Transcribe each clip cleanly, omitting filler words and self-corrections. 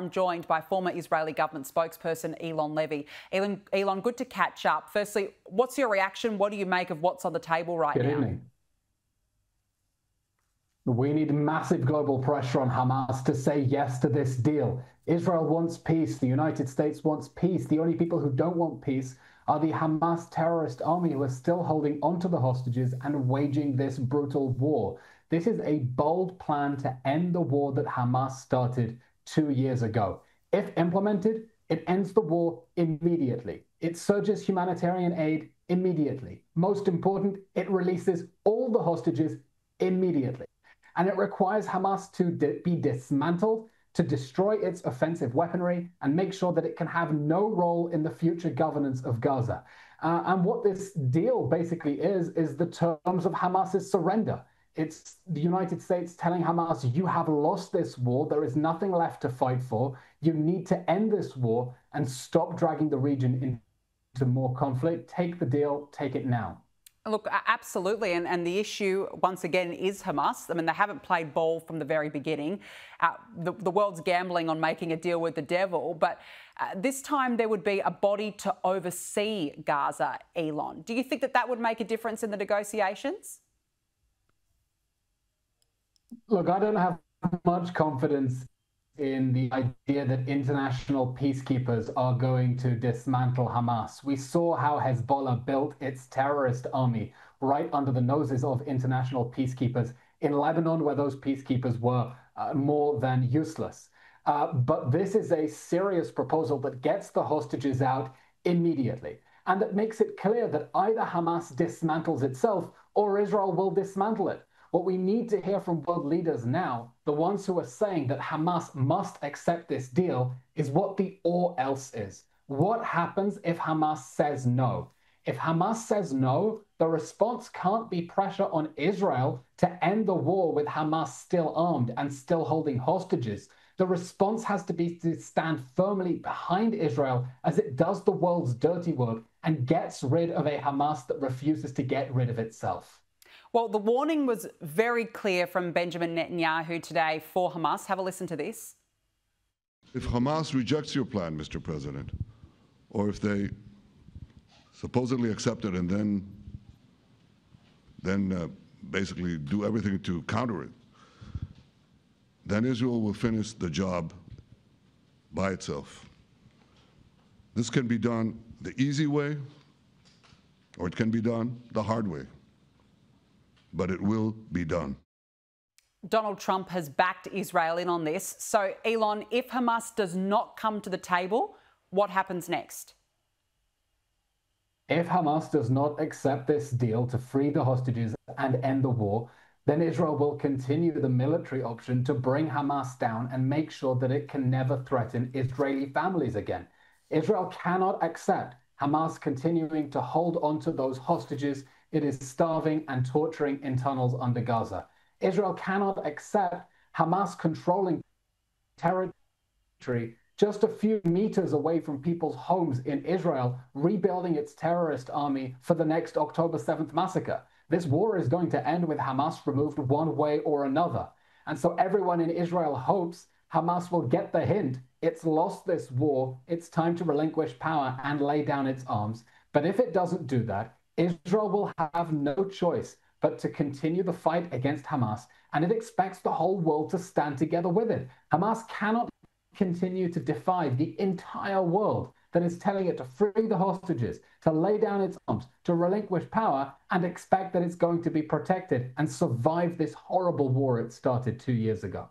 I'm joined by former Israeli government spokesperson Eylon Levy. Eylon, good to catch up. Firstly, what's your reaction? What do you make of what's on the table right now? Good evening. We need massive global pressure on Hamas to say yes to this deal. Israel wants peace. The United States wants peace. The only people who don't want peace are the Hamas terrorist army who are still holding onto the hostages and waging this brutal war. This is a bold plan to end the war that Hamas started 2 years ago. If implemented, it ends the war immediately. It surges humanitarian aid immediately. Most important, it releases all the hostages immediately. And it requires Hamas to be dismantled, to destroy its offensive weaponry, and make sure that it can have no role in the future governance of Gaza. And what this deal basically is the terms of Hamas's surrender. It's the United States telling Hamas, you have lost this war. There is nothing left to fight for. You need to end this war and stop dragging the region into more conflict. Take the deal. Take it now. Look, absolutely. And the issue, once again, is Hamas. I mean, they haven't played ball from the very beginning. The world's gambling on making a deal with the devil. But this time there would be a body to oversee Gaza, Eylon. Do you think that would make a difference in the negotiations? Look, I don't have much confidence in the idea that international peacekeepers are going to dismantle Hamas. We saw how Hezbollah built its terrorist army right under the noses of international peacekeepers in Lebanon, where those peacekeepers were more than useless. But this is a serious proposal that gets the hostages out immediately, and that makes it clear that either Hamas dismantles itself or Israel will dismantle it. What we need to hear from world leaders now, the ones who are saying that Hamas must accept this deal, is what the or else is. What happens if Hamas says no? If Hamas says no, the response can't be pressure on Israel to end the war with Hamas still armed and still holding hostages. The response has to be to stand firmly behind Israel as it does the world's dirty work and gets rid of a Hamas that refuses to get rid of itself. Well, the warning was very clear from Benjamin Netanyahu today for Hamas. Have a listen to this. If Hamas rejects your plan, Mr. President, or if they supposedly accept it and then basically do everything to counter it, then Israel will finish the job by itself. This can be done the easy way, or it can be done the hard way. But it will be done. Donald Trump has backed Israel in on this. So, Eylon, if Hamas does not come to the table, what happens next? If Hamas does not accept this deal to free the hostages and end the war, then Israel will continue the military option to bring Hamas down and make sure that it can never threaten Israeli families again. Israel cannot accept Hamas continuing to hold on to those hostages. It is starving and torturing in tunnels under Gaza. Israel cannot accept Hamas controlling territory just a few meters away from people's homes in Israel, rebuilding its terrorist army for the next October 7th massacre. This war is going to end with Hamas removed one way or another. And so everyone in Israel hopes Hamas will get the hint. It's lost this war. It's time to relinquish power and lay down its arms. But if it doesn't do that, Israel will have no choice but to continue the fight against Hamas, and it expects the whole world to stand together with it. Hamas cannot continue to defy the entire world that is telling it to free the hostages, to lay down its arms, to relinquish power, and expect that it's going to be protected and survive this horrible war it started 2 years ago.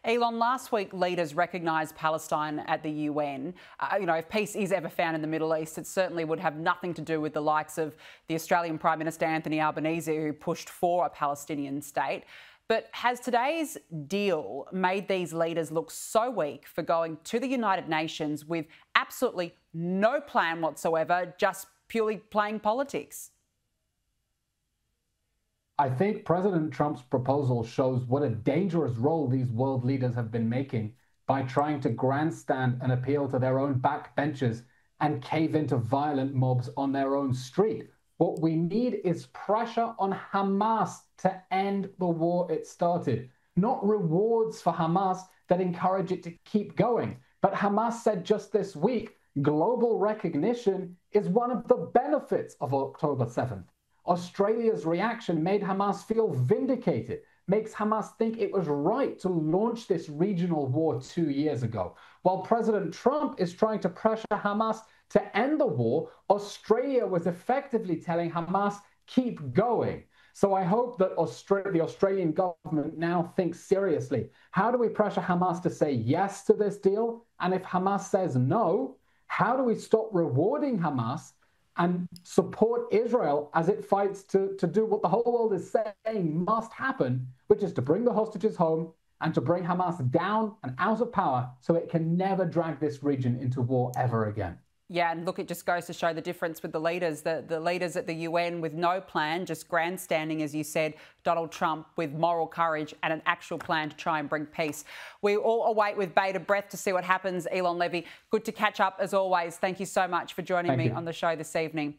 Eylon, last week leaders recognised Palestine at the UN. If peace is ever found in the Middle East, it certainly would have nothing to do with the likes of the Australian Prime Minister Anthony Albanese, who pushed for a Palestinian state. But has today's deal made these leaders look so weak for going to the United Nations with absolutely no plan whatsoever, just purely playing politics? I think President Trump's proposal shows what a dangerous role these world leaders have been making by trying to grandstand and appeal to their own backbenchers and cave into violent mobs on their own street. What we need is pressure on Hamas to end the war it started, not rewards for Hamas that encourage it to keep going. But Hamas said just this week, global recognition is one of the benefits of October 7th. Australia's reaction made Hamas feel vindicated, makes Hamas think it was right to launch this regional war 2 years ago. While President Trump is trying to pressure Hamas to end the war, Australia was effectively telling Hamas, keep going. So I hope that the Australian government now thinks seriously. How do we pressure Hamas to say yes to this deal? And if Hamas says no, how do we stop rewarding Hamas and support Israel as it fights to do what the whole world is saying must happen, which is to bring the hostages home and to bring Hamas down and out of power so it can never drag this region into war ever again. Yeah, and look, it just goes to show the difference with the leaders. The leaders at the UN with no plan, just grandstanding, as you said, Donald Trump with moral courage and an actual plan to try and bring peace. We all await with bated breath to see what happens. Eylon Levy, good to catch up as always. Thank you so much for joining me on the show this evening.